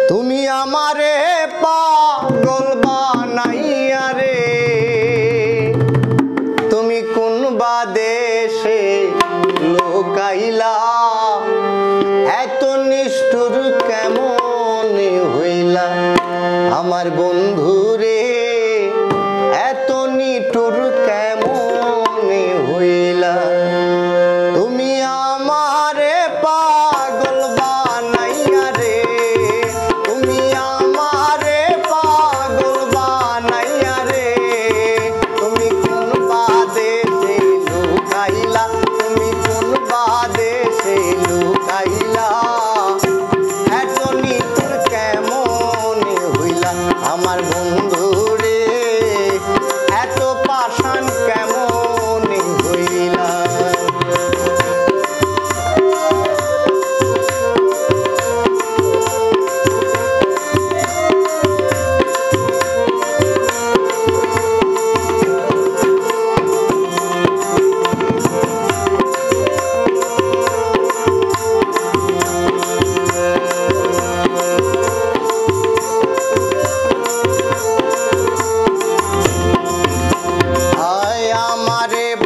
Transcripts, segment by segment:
তুমি আমারে পাগল বানাইয়া রে, তুমি কোন বা দেশে লোকাইলা, এত নিষ্ঠুর কেমন হইলা আমার বন্ধু রে, এত নিষ্ঠুর কেমন হইলা। তুমি আমারে পাগল বানাইয়া রে, তুমি আমারে পাগল বানাইয়া রে, তুমি কোন বাদেশে লুকাইলা, তুমি কোন বাদেশে লুকাইলা, এত নিষ্ঠুর কেমন হইলা আমার বন্ধু রে, এত পাষাণ কেমন হইলা।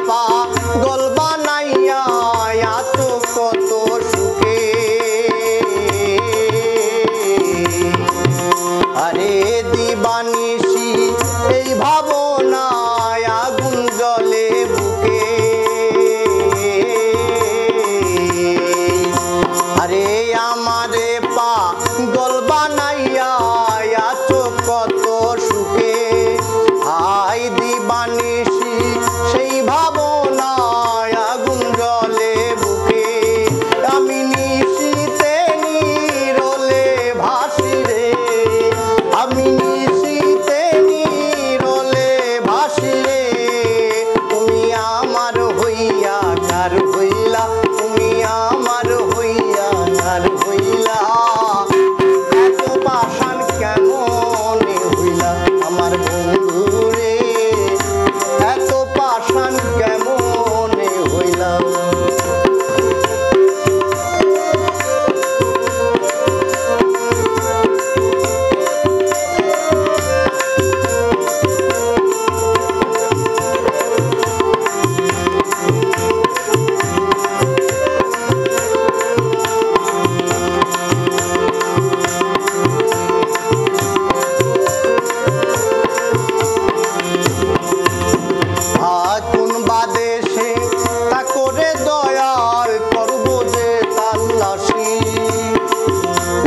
পাগল বানাইয়া এত কত সুখে, আরে দিবানিশি এই ভাবনায় আগুন জ্বলে বুকে, আরে আমারে পাগল বানাইয়া এত কত সুখে, আই দিবানিশি সেই ভাবনায় আগুন জ্বলে বুকে, আমি নিশিতে নিরলে ভাসি রে, আমি নিশিতে নিরলে ভাসি রে, তুমি আমার হইয়া কার হইলা, তুমি আমার হইয়া কার হইলা, এত পাষাণ কেমন হইলা আমার বন্ধু রে, এত পাষাণ কেমন হইলা। কোন বাদেশে তা করে দয়াল করব যে তাল্লাশি,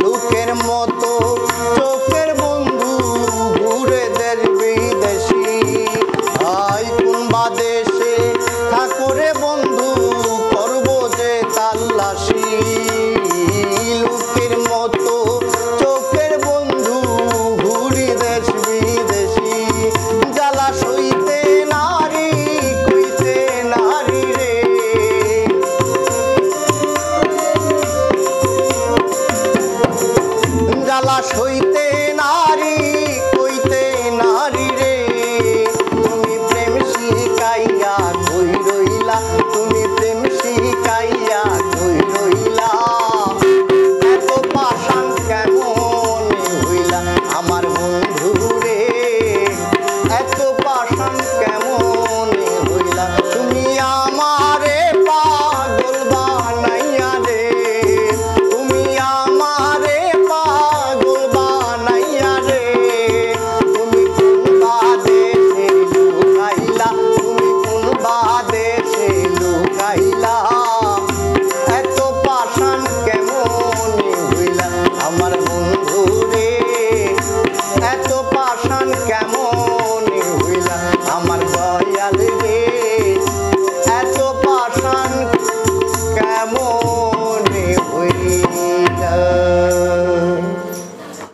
লোকের মতো চোখের বন্ধু ঘুরে দেশ বিদেশি, আই কোন বাদেশে তা করে বন্ধু করব যে তাল্লাশি, লোকের মতো চোখের বন্ধু ঘুরি দেশ বিদেশি, জ্বালা সইতে নারী কইতে নারী রে, জ্বালা সইতে নারী কইতে নারী রে, তুমি প্রেম শিখাইয়া কই রইলা, তুমি প্রেম শিখাইয়া কই রইলা, এত পাষাণ কেমন হইলা আমার বন্ধু রে, এত পাষাণ কেমন হইলা। তুমি আমারে পাগল বানাইয়া রে, তুমি আমারে পাগল বানাইয়া রে, তুমি কোন বাদেশে লুকাইলা, তুমি কোন বাদেশে লুকাইলা, এত পাষাণ কেমন হইলা আমার বন্ধু